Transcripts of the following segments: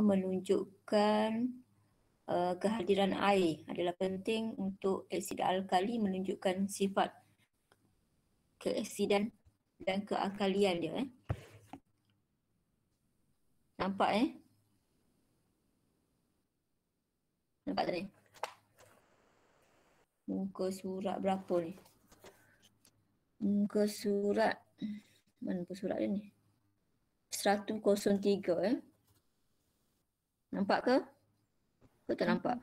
menunjukkan kehadiran air adalah penting untuk asid alkali menunjukkan sifat keasidan dan kealkalian dia. Nampak Nampak tak ni? Muka surat berapa ni? Muka surat, mana muka surat dia ni? 103 Nampak ke? Kau tak nampak?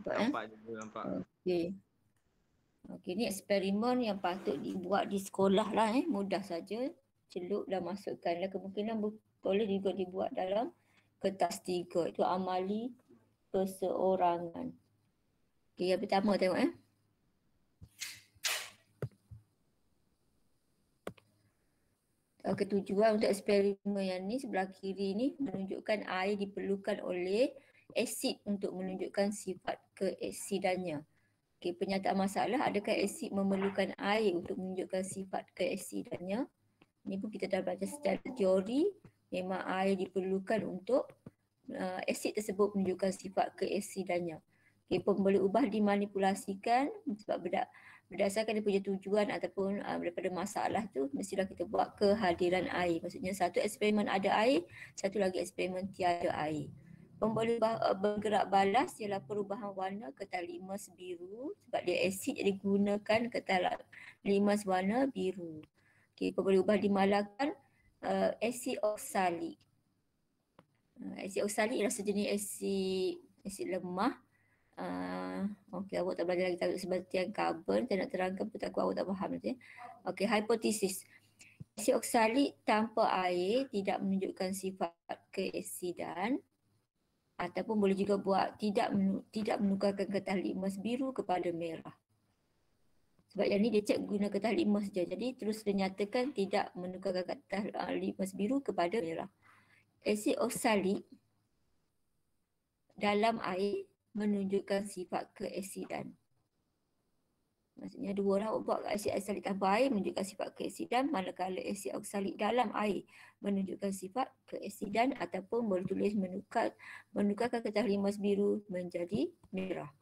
Nampak juga, nampak. Okey, ni eksperimen yang patut dibuat di sekolah lah mudah saja. Celup dan masukkan, dan kemungkinan boleh juga dibuat dalam kertas 3. Itu amali perseorangan. Okey, yang pertama tengok Ketujuan untuk eksperimen yang ni sebelah kiri ni menunjukkan air diperlukan oleh asid untuk menunjukkan sifat keasidannya. Okey, penyataan masalah, adakah asid memerlukan air untuk menunjukkan sifat keasidannya? Ini pun kita dah baca secara teori, memang air diperlukan untuk asid tersebut menunjukkan sifat keasidannya. Okay, pemberi ubah dimanipulasikan sebab berdasarkan dia punya tujuan ataupun daripada masalah tu mestilah kita buat kehadiran air. Maksudnya satu eksperimen ada air, satu lagi eksperimen tiada air. Pemberi ubah bergerak balas ialah perubahan warna kertas limas biru sebab dia asid jadi gunakan kertas limas warna biru. Okay, pemberi ubah dimalahkan asid oksalik. Asid oksalik ialah sejenis asid lemah. Okey, awak tak belajar lagi tajuk sebatian karbon. Saya nak terangkan pun takut awak tak faham nanti. Okey, hipotesis. Asid oksalik tanpa air tidak menunjukkan sifat keasidan ataupun boleh juga buat tidak menukarkan kertas limas biru kepada merah. Sebab yang ni dia cek guna kertas limas saja. Jadi terus dia nyatakan tidak menukarkan kertas limas biru kepada merah. Asid oksalik dalam air menunjukkan sifat keasidan. Maksudnya dua orang buat asid oksalik tanpa air menunjukkan sifat keasidan, manakala asid oksalik dalam air menunjukkan sifat keasidan ataupun boleh tulis menukarkan kertas limas biru menjadi merah.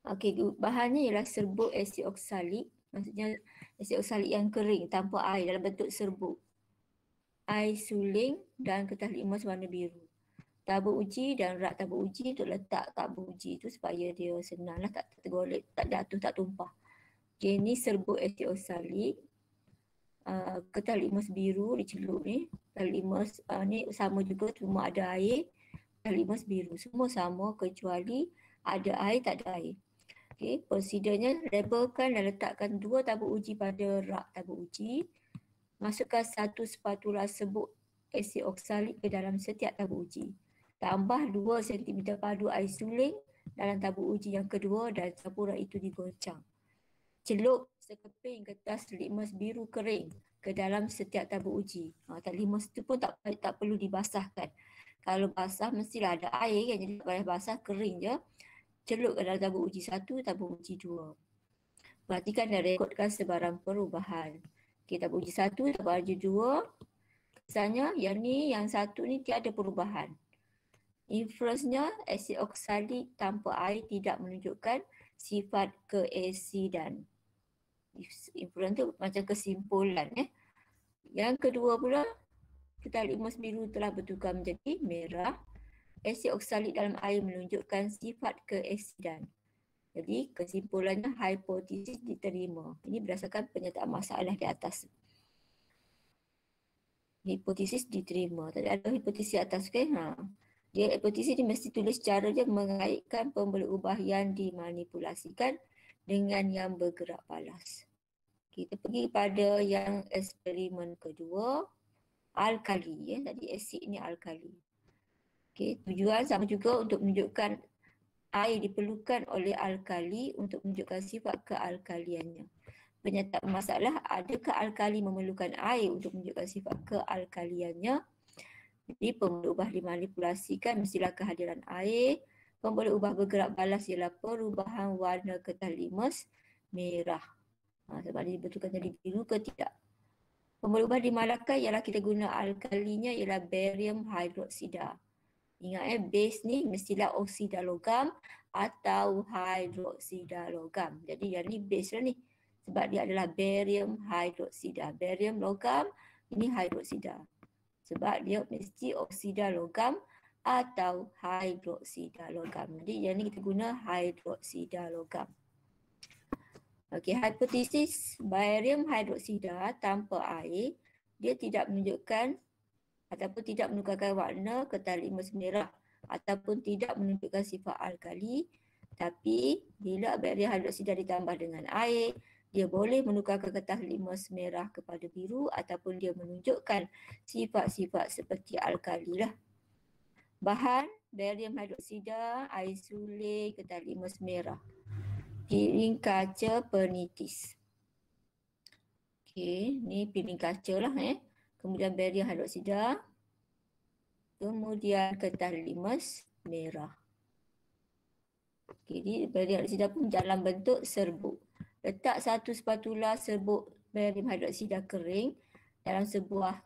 Okey, bahannya ialah serbuk asid oksalik, maksudnya asid oksalik yang kering tanpa air dalam bentuk serbuk. Air suling dan kertas limas warna biru. Tabung uji dan rak tabung uji untuk letak tabung uji tu supaya dia senanglah, tak tergolek, tak jatuh, tak tumpah. Okay, ni serbuk asid oksalik. Kertas limas biru dicelup ni. Kertas limas ni sama juga, cuma ada air. Kertas limas biru semua sama kecuali ada air, tak ada air. Okay, prosedurnya labelkan dan letakkan 2 tabung uji pada rak tabung uji. Masukkan 1 spatula serbuk asid oksalik ke dalam setiap tabung uji. Tambah 2 cm padu air suling dalam tabung uji yang kedua dan campuran itu digoncang. Celup sekeping kertas litmus biru kering ke dalam setiap tabung uji. Kertas litmus itu pun tak perlu dibasahkan. Kalau basah mestilah ada air kan, jadi tak payah basah, kering je. Celup ke dalam tabung uji 1, tabung uji 2. Perhatikan dan rekodkan sebarang perubahan. Okay, tabung uji 1, tabung uji 2. Kesannya yang ni, yang 1 ni tiada perubahan. Inferensnya asid oksalik tanpa air tidak menunjukkan sifat keasidan. Inferens tu macam kesimpulan. Yang kedua pula, kertas litmus biru telah bertukar menjadi merah. Asid oksalik dalam air menunjukkan sifat keasidan. Jadi kesimpulannya hipotesis diterima. Ini berdasarkan pernyataan masalah di atas. Hipotesis diterima. Tadi ada hipotesis atas kan? Dia hipotesis dia mesti tulis cara je mengaitkan pemberi ubah yang dimanipulasikan dengan yang bergerak balas. Kita pergi pada yang eksperimen kedua, alkali. Tadi asid ni alkali. Okay, tujuan sama juga untuk menunjukkan air diperlukan oleh alkali untuk menunjukkan sifat kealkaliannya. Pernyataan masalah, adakah alkali memerlukan air untuk menunjukkan sifat kealkaliannya? Jadi pemberi ubah dimanipulasikan mestilah kehadiran air. Pemberi ubah bergerak balas ialah perubahan warna kertas litmus merah. Sebab dia dibentukkan jadi biru ke tidak. Pemberubah di Malacca ialah kita guna alkalinya ialah barium hidroksida. Ingat base ni mestilah oksida logam atau hidroksida logam. Jadi yang ni base lah ni. Sebab dia adalah barium hidroksida. Barium logam, ini hidroksida. Sebab dia mesti oksida logam atau hidroksida logam. Jadi yang ni kita guna hidroksida logam. Okey, hipotesis barium hidroksida tanpa air, dia tidak menunjukkan ataupun tidak menukarkan warna ketah limus merah ataupun tidak menunjukkan sifat alkali. Tapi bila barium hidroksida ditambah dengan air, dia boleh menukarkan ketah limus merah kepada biru ataupun dia menunjukkan sifat-sifat seperti alkali lah. Bahan barium hidroksida, air sulir, ketah limus merah. Piring kaca penitis. Okey, ni piring kaca lah Kemudian barium hidroksida. Kemudian ketah limus merah. Jadi barium hidroksida pun dalam bentuk serbuk. Letak satu spatula serbuk barium hidroksida kering dalam sebuah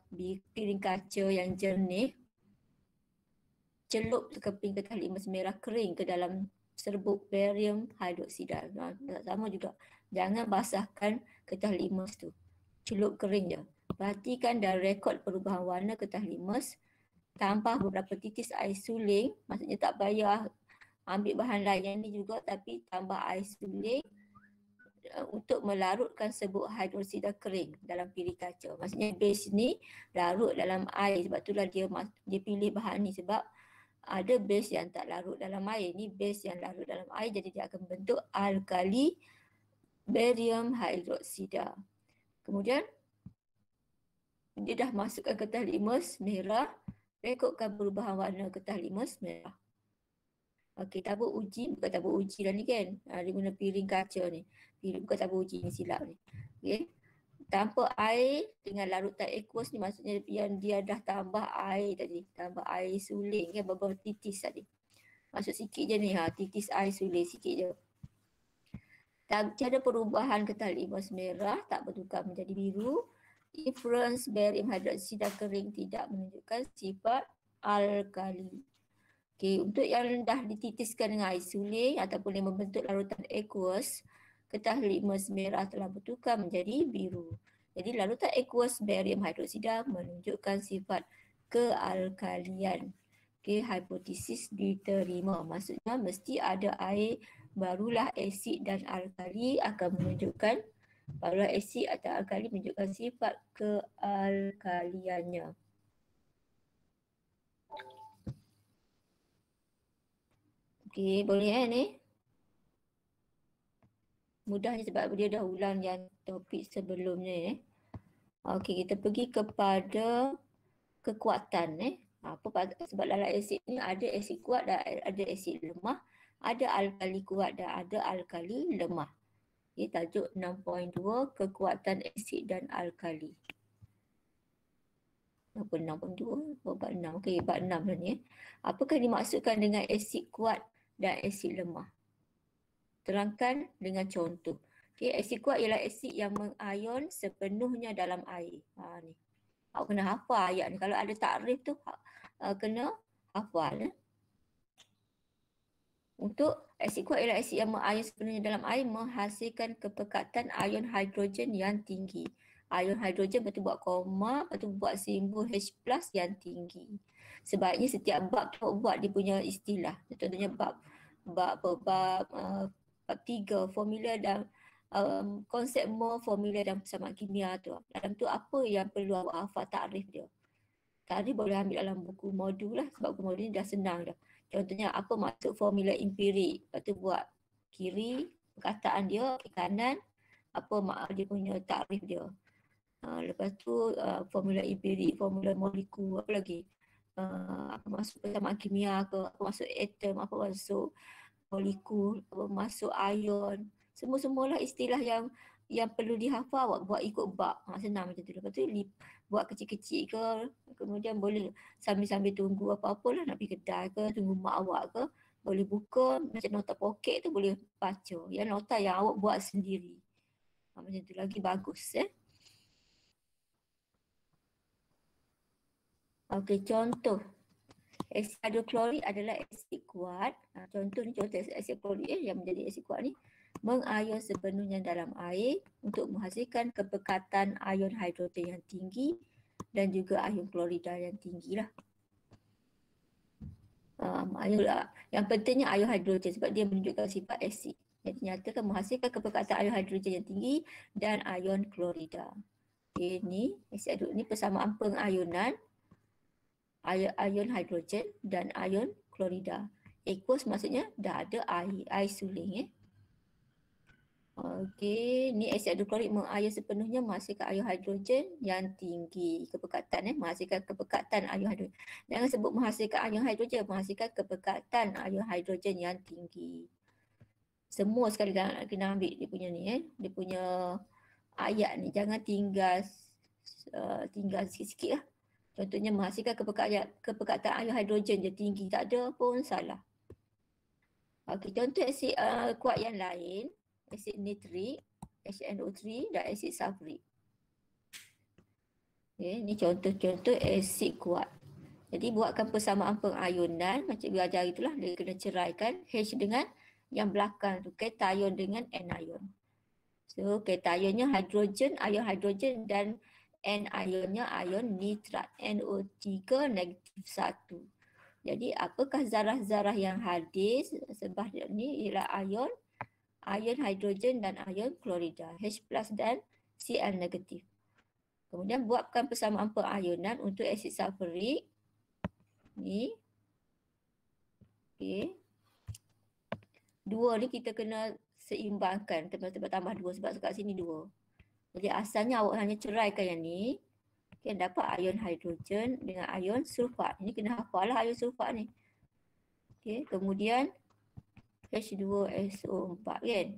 piring kaca yang jernih. Celup sekeping ketah limus merah kering ke dalam serbuk barium hidroksida. Sama juga. Jangan basahkan ketah limus tu. Celup kering je. Perhatikan dan rekod perubahan warna ketah limus. Tambah beberapa titis air suling. Maksudnya tak payah ambil bahan lain yang ni juga, tapi tambah air suling untuk melarutkan serbuk hidroksida kering dalam piring kaca. Maksudnya base ni larut dalam air. Sebab itulah dia pilih bahan ni. Sebab ada base yang tak larut dalam air. Ni base yang larut dalam air, jadi dia akan bentuk alkali barium hidroksida. Kemudian dia dah masukkan ketah limus merah, rekodkan perubahan warna ketah limus merah. Okey, tabuk uji, bukan tabuk uji lah ni kan. Dia guna piring kaca ni. Bukan tabuk uji ni, silap ni. Okey. Tanpa air dengan larutan aqueous ni, maksudnya yang dia dah tambah air tadi. Tambah air suling kan, beberapa titis tadi. Masuk sikit je ni, titis air suling sikit je. Cara perubahan ketah limus merah tak bertukar menjadi biru. Influence barium hidroksida kering tidak menunjukkan sifat alkali. Okey, untuk yang dah dititiskan dengan air suling ataupun yang membentuk larutan aqueous, ketah limus merah telah bertukar menjadi biru. Jadi larutan aqueous barium hidroksida menunjukkan sifat kealkalian. Okey, hipotesis diterima. Maksudnya mesti ada air, barulah asid dan alkali akan menunjukkan, barulah asid atau alkali menunjukkan sifat kealkaliannya. Okey, boleh ni? Mudahnya sebab dia dah ulang yang topik sebelumnya. Okey, kita pergi kepada kekuatan. Sebab dalam asid ni ada asid kuat dan ada asid lemah. Ada alkali kuat dan ada alkali lemah. Okay, tajuk 6.2 kekuatan asid dan alkali. Apa 6.2? Bab 6. Okey, bab 6 lah ni. Apakah dimaksudkan dengan asid kuat dan asid lemah? Terangkan dengan contoh. Okay, asid kuat ialah asid yang mengayon sepenuhnya dalam air. Ni. Awak kena hafal ayat ni. Kalau ada takrif tu kena hafal. Untuk asid kuat ialah asid yang mengayon sepenuhnya dalam air menghasilkan kepekatan ion hidrogen yang tinggi. Ion hidrogen betul buat koma, betul buat simbol H+ yang tinggi. Sebaiknya setiap bab tu buat dia punya istilah. Contohnya bab 3 formula dan konsep mol, formula dan persamaan kimia tu. Dalam tu apa yang perlu awak hafal takrif dia. Takrif boleh ambil dalam buku modul lah, sebab buku modul ni dah senang dah. Contohnya apa maksud formula empirik. Lepas tu buat kiri perkataan dia, ke kanan apa dia punya takrif dia. Lepas tu formula empirik, formula molekul, apa lagi? Apa maksud persamaan kimia ke, apa maksud atom, apa maksud molekul, apa maksud ion. Semua-semualah istilah yang perlu dihafal, awak buat ikut bab. Senang macam tu. Lepas tu buat kecil-kecil ke, kemudian boleh sambil-sambil tunggu apa-apalah, nak pergi kedai ke, tunggu mak awak ke, boleh buka macam nota poket tu, boleh baca. Yang nota yang awak buat sendiri. Macam tu lagi bagus. Okey, contoh. Asid hidroklorik adalah asid kuat. Contoh ni, contoh asid klorik yang menjadi asid kuat ni mengayon sepenuhnya dalam air untuk menghasilkan kepekatan ion hidrogen yang tinggi dan juga ion klorida yang tinggi lah. Yang pentingnya ion hidrogen sebab dia menunjukkan sifat asid. Jadi nyatakan menghasilkan kepekatan ion hidrogen yang tinggi dan ion klorida. Okay, ni asid hidroklorik ni persamaan pengayonan ion hidrogen dan ion klorida. Aqueous maksudnya dah ada air suling. Okey, ni asid hidroklorik mengayon sepenuhnya menghasilkan ion hidrogen yang tinggi kepekatan, menghasilkan kepekatan ion hidrogen. Jangan sebut menghasilkan ion hidrogen, menghasilkan kepekatan ion hidrogen yang tinggi. Semua sekali kena ambil dia punya ni, dia punya ayat ni, jangan tinggal sikit-sikit lah. Contohnya menghasilkan kepekatan ion hidrogen je tinggi, tak ada pun salah. Okey, contoh asid kuat yang lain, asid nitrik, HNO3 dan asid sulfurik. Okay, ni contoh-contoh asid kuat. Jadi buatkan persamaan pengayonan, macam belajar itulah, dia kena ceraikan H dengan yang belakang tu, cation dengan anion. So cationnya hidrogen, ion hidrogen dan anionnya ion nitrat, NO3 negatif 1. Jadi apakah zarah-zarah yang hadir sebab ni ialah ion hidrogen dan ion klorida, H+ dan Cl negatif. Kemudian buatkan persamaan pengayonan untuk asid sulfurik. Ni. Okey. Dua ni kita kena seimbangkan, tambah dua sebab kat sini dua. Jadi asalnya awak hanya ceraikan yang ni. Okay, dapat ion hidrogen dengan ion sulfat. Ini kena hafal lah ion sulfat ni. Okay, kemudian H2SO4 kan.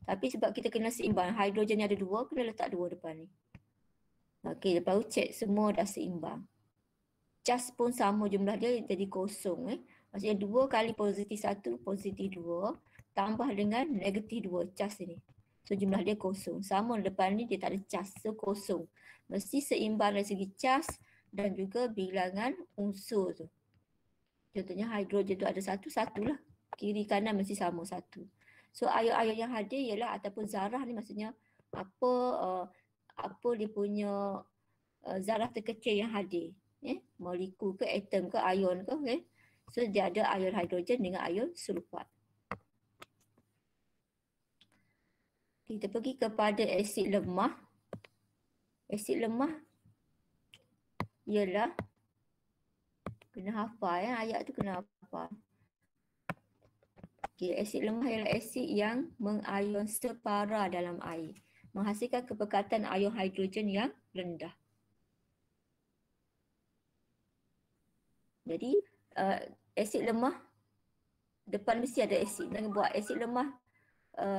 Tapi sebab kita kena seimbang, hidrogen ada dua, kena letak dua depan ni. Okey, lepas tu cek semua dah seimbang. Cas pun sama jumlah dia jadi kosong. Maksudnya 2 kali positif 1, positif 2 tambah dengan negatif 2 cas ni. So jumlah dia kosong. Sama depan ni dia tak ada cas, so kosong. Mesti seimbang dari segi cas dan juga bilangan unsur tu. Contohnya hidrogen tu ada satu lah. Kiri kanan mesti sama satu. So ion-ion yang hadir ialah ataupun zarah ni maksudnya apa dia punya zarah terkecil yang hadir. Molekul ke atom ke ion ke. Okay? So dia ada ion hidrogen dengan ion sulfat. Kita pergi kepada asid lemah. Asid lemah ialah kena hafal ayat tu kena hafal. Okay, asid lemah ialah asid yang mengayon separa dalam air, menghasilkan kepekatan ion hidrogen yang rendah. Jadi asid lemah depan mesti ada asid. Jangan buat asid lemah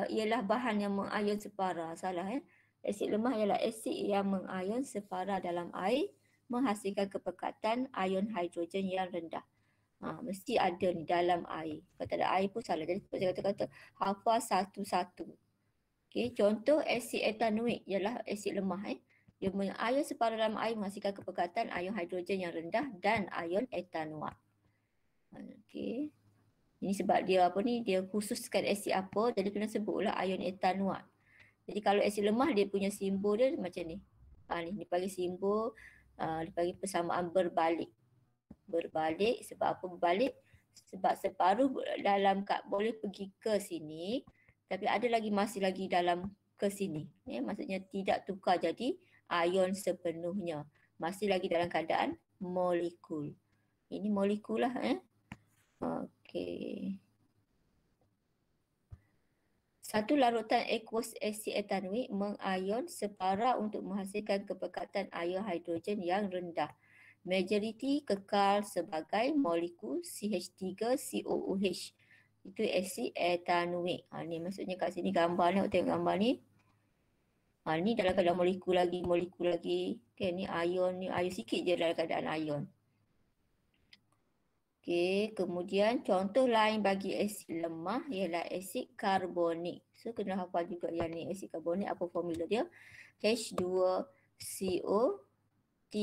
ialah bahan yang mengayon separa. Salah Asid lemah ialah asid yang mengayon separa dalam air, menghasilkan kepekatan ion hidrogen yang rendah. Mesti ada ni dalam air. Kalau tak ada air pun salah. Jadi saya kata hafal satu-satu. Okay, contoh asid etanoik ialah asid lemah. Dia mengayon separa dalam air, menghasilkan kepekatan ion hidrogen yang rendah dan ion etanoat. Okay. Ini sebab dia apa ni, dia khususkan asid apa, jadi kena sebutlah ion etanoat. Jadi kalau asid lemah dia punya simbol dia macam ni. Ni dipanggil simbol, dipanggil persamaan berbalik. Berbalik, sebab apa berbalik? Sebab separuh dalam boleh pergi ke sini, tapi ada lagi masih lagi dalam ke sini. Maksudnya tidak tukar jadi ion sepenuhnya. Masih lagi dalam keadaan molekul. Ini molekul lah. Okey. Satu larutan aqueous asid etanoik mengayon separa untuk menghasilkan kepekatan ion hidrogen yang rendah. Majoriti kekal sebagai molekul CH3COOH. Itu asid etanoik. Ni maksudnya kat sini gambar ni, tengok gambar ni. Ni dalam keadaan molekul lagi. Okay, ni ion sikit je dalam keadaan ion. Okay, kemudian contoh lain bagi asid lemah ialah asid karbonik. So kena hafal juga yang ni, asid karbonik apa formula dia? H2CO3.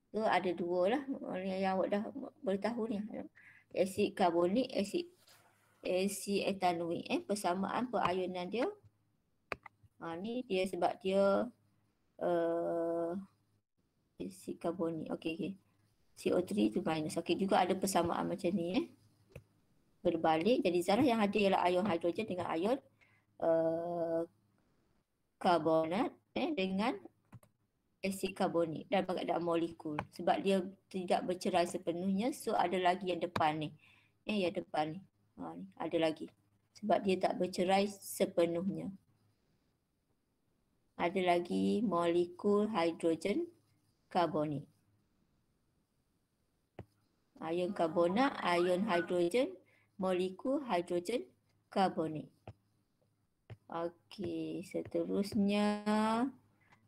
Tu ada dua lah yang awak dah boleh tahu ni. Asid karbonik, asid etanoik. Persamaan perayunan dia. Ni dia sebab dia asid karbonik. Okey. CO3 tu minus. Okey, juga ada persamaan macam ni. Berbalik. Jadi zarah yang ada ialah ion hidrogen dengan ion karbonat dengan asid karbonik dan dalam molekul. Sebab dia tidak bercerai sepenuhnya, so ada lagi yang depan ni. Yang depan ni. Ni ada lagi. Sebab dia tak bercerai sepenuhnya. Ada lagi molekul hidrogen karbonik. Ion karbonat, ion hidrogen, molekul hidrogen karbonik. Okey, seterusnya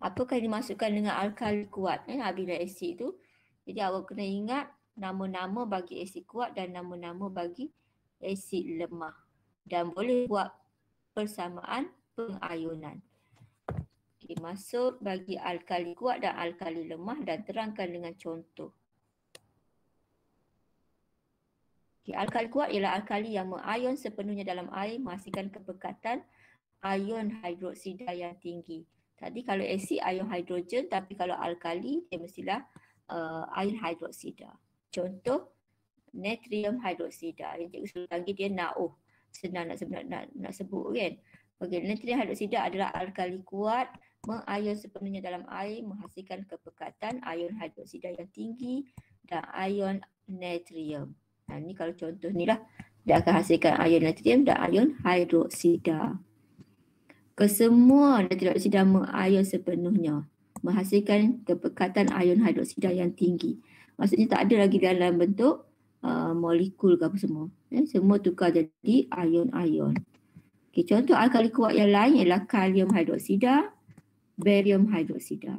apakah dimasukkan dengan alkali kuat bila asid tu? Jadi awak kena ingat nama-nama bagi asid kuat dan nama-nama bagi asid lemah. Dan boleh buat persamaan pengayunan. Okay, masuk bagi alkali kuat dan alkali lemah dan terangkan dengan contoh. Okay, alkali kuat ialah alkali yang mengayon sepenuhnya dalam air menghasilkan kepekatan ion hidroksida yang tinggi. Tadi kalau asid ion hidrogen, tapi kalau alkali dia mestilah ion hidroksida. Contoh natrium hidroksida. Yang cikgu suruh panggil dia NaO. Senang nak sebut kan. Okay, natrium hidroksida adalah alkali kuat mengayon sepenuhnya dalam air menghasilkan kepekatan ion hidroksida yang tinggi dan ion natrium. Ni kalau contoh ni lah. Dia akan hasilkan ion natrium dan ion hidroksida. Kesemua natrium hidroksida mengayon sepenuhnya menghasilkan kepekatan ion hidroksida yang tinggi. Maksudnya tak ada lagi dalam bentuk molekul ke apa semua. Semua tukar jadi ion-ion. Okay, contoh alkali kuat yang lain ialah kalium hidroksida, barium hidroksida.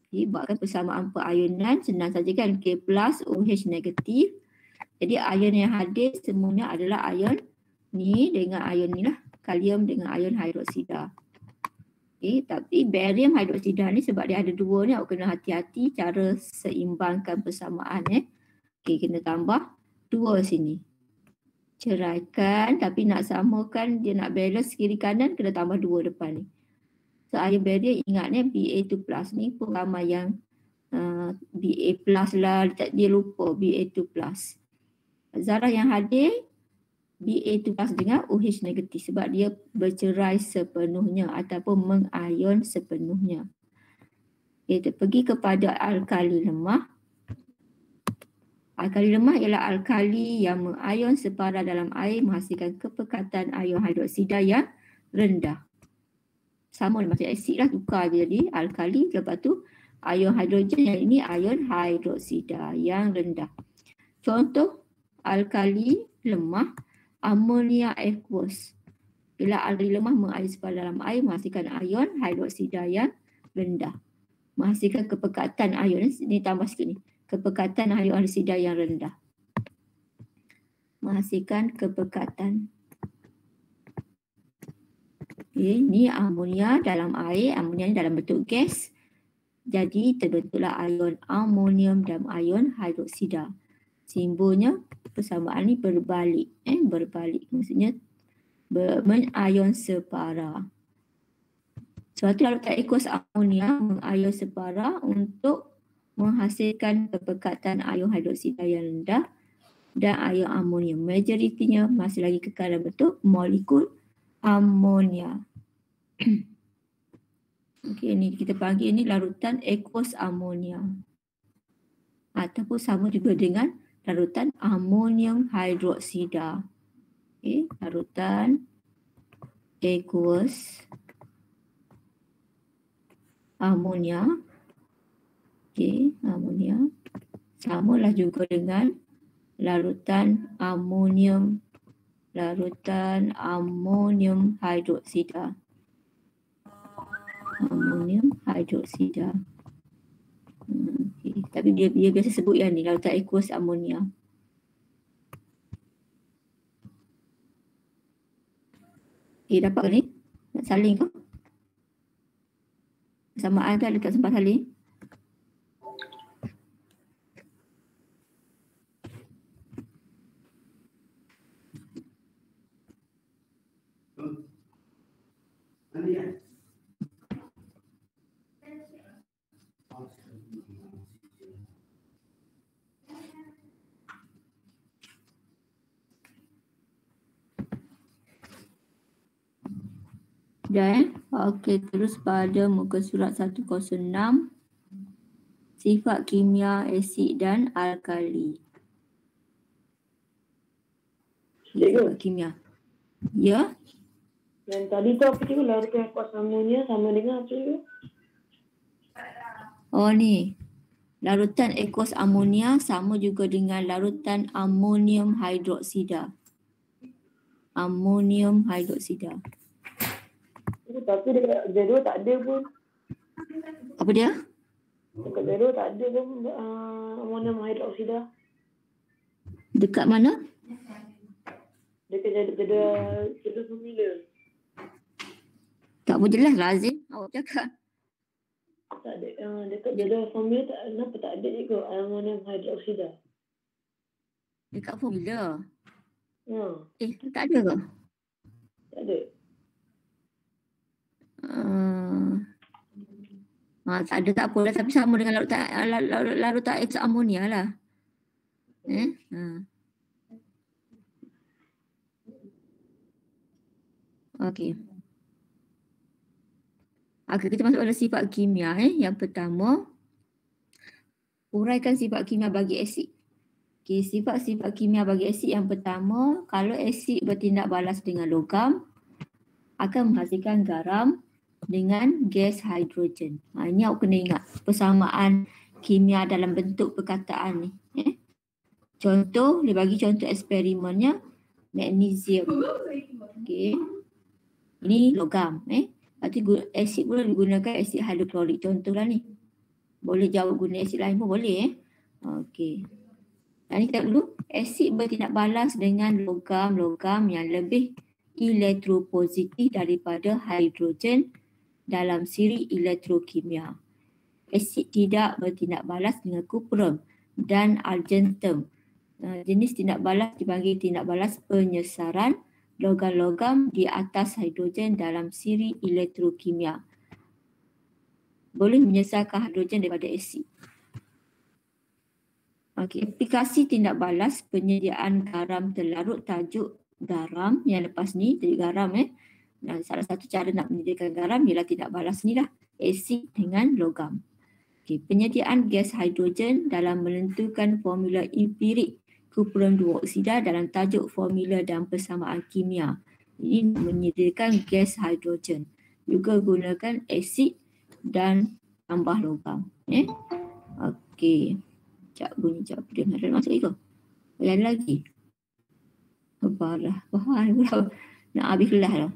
Okay, buatkan persamaan perayunan senang saja kan. K plus OH negatif. Jadi ion yang hadir semuanya adalah ion ni dengan ion ni lah. Kalium dengan ion hidroksida. Okay, tapi barium hidroksida ni sebab dia ada dua ni, awak kena hati-hati cara seimbangkan persamaan. Okay, kena tambah dua sini. Ceraikan, tapi nak samakan, dia nak balance kiri kanan, kena tambah dua depan ni. So ion barium ingat ni Ba2 plus ni pun ramai yang Ba plus lah, dia lupa Ba2 plus. Zarah yang hadir Ba2 plus dengan OH negatif sebab dia bercerai sepenuhnya ataupun mengayon sepenuhnya. Kita pergi kepada alkali lemah. Alkali lemah ialah alkali yang mengayon separa dalam air menghasilkan kepekatan ion hidroksida yang rendah. Sama macam asid lah, tukar jadi alkali, lepas tu ion hidrogen, yang ini ion hidroksida yang rendah. Contoh alkali lemah amonia aqueous. Bila alkali lemah mengalir separa dalam air menghasilkan ion hidroksida yang rendah. Menghasilkan kepekatan ion, ni tambah sikit ni. Kepekatan ion hidroksida yang rendah. Menghasilkan kepekatan. Okay, ni amonia dalam air, amonia ni dalam bentuk gas. Jadi terbentuklah ion amonium dan ion hidroksida. Simbolnya persamaan ni berbalik. Berbalik maksudnya mengayon separa. Suatu larutan aqueous amonia mengayon separa untuk menghasilkan kepekatan ion hidroksida yang rendah dan ion amonium. Majoritinya masih lagi kekal dalam bentuk molekul amonia. Okey, ni kita panggil ni larutan aqueous amonia. Ataupun sama juga dengan larutan amonium hidroksida. Okay, larutan aqueous amonia. Okay, amonia. Samalah juga dengan larutan amonium hidroksida. Amonium hidroksida. Okay. Tapi dia biasa sebut yang ni larutan aqueous amonia. Okay, dapat ke ni? Nak salin ke? Samaan tu ada tak sempat salin? Dah Okey, terus pada muka surat 106. Sifat kimia asid dan alkali. Sifat kimia. Ya. Yang tadi tu apa tu? Larutan aqueous amonia sama dengan apa tu? Oh ni. Larutan aqueous amonia sama juga dengan larutan amonium hidroksida. Amonium hidroksida. Tapi dekat jadual tak ada pun. Apa dia? Dekat jadual tak ada pun amonium hidroksida. Dekat mana? Dekat jadual formula. Tak pun jelas lah Azim. Awak cakap. Tak ada. Dekat jadual formula kenapa tak ada juga amonium hidroksida? Dekat formula. Tak ada ke? Tak ada. Tak ada tak apa lah, tapi sama dengan larutan X amonia lah. Okey. Kita masuk pada sifat kimia. Yang pertama, uraikan sifat kimia bagi asid. Okay, sifat-sifat kimia bagi asid yang pertama, kalau asid bertindak balas dengan logam, akan menghasilkan garam dengan gas hidrogen. Ini awak kena ingat persamaan kimia dalam bentuk perkataan ni. Contoh, dia bagi contoh eksperimennya magnesium. Okay. Ini logam. Berarti asid pula digunakan asid hidroklorik. Contohlah ni. Boleh jawab guna asid lain pun boleh. Okey. Dan kita dulu, asid bertindak balas dengan logam-logam yang lebih elektropositif daripada hidrogen dalam siri elektrokimia. Asid tidak bertindak balas dengan kuprum dan argentum. Jenis tindak balas dipanggil tindak balas penyesaran logam-logam di atas hidrogen dalam siri elektrokimia. Boleh menyesarkan hidrogen daripada asid. Okey, aplikasi tindak balas penyediaan garam terlarut, tajuk garam yang lepas ni, tajuk garam Dan salah satu cara nak menyediakan garam ialah tindak balas ni lah, asid dengan logam. Okey, penyediaan gas hidrogen dalam menentukan formula empirik kuprum 2 oksida dalam tajuk formula dan persamaan kimia. Ini menyediakan gas hidrogen. Juga gunakan asid dan tambah logam. Okey. Cak bunyi cak dia ada masuk ke? Lain lagi. Parah. Pula nak habis kelas dah.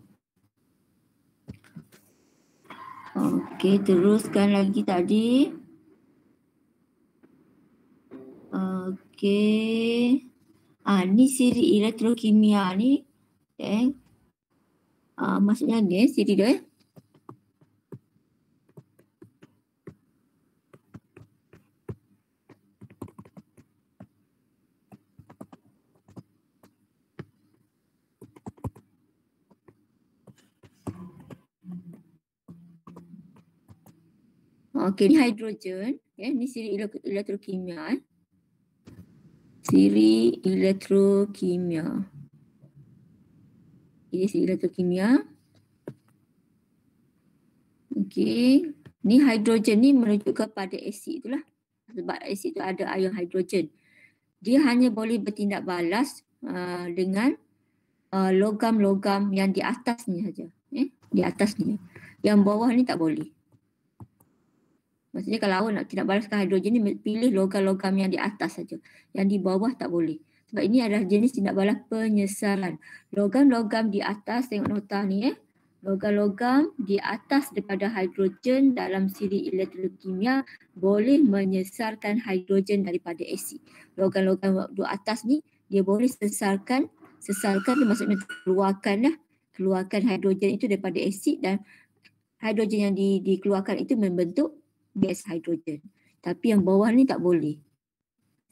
Okey, teruskan lagi tadi. Okey. Ni siri elektrokimia ni. Maksudnya ni siri dia Okey, ni hidrogen. Ni siri elektrokimia. Siri elektrokimia. Ini siri elektrokimia. Okey. Ni hidrogen ni menunjuk kepada asid itulah. Sebab asid tu ada ion hidrogen. Dia hanya boleh bertindak balas dengan logam-logam yang di atas ni saja. Di atas ni. Yang bawah ni tak boleh. Maksudnya kalau awak nak tindak balaskan hidrogen ni, pilih logam-logam yang di atas saja. Yang di bawah tak boleh. Sebab ini adalah jenis tindak balas penyesaran. Logam-logam di atas, tengok nota ni logam-logam di atas daripada hidrogen dalam siri elektrokimia boleh menyesarkan hidrogen daripada asid. Logam-logam di atas ni dia boleh sesarkan maksudnya keluarkan hidrogen itu daripada asid, dan hidrogen yang dikeluarkan itu membentuk gas hidrogen. Tapi yang bawah ni tak boleh.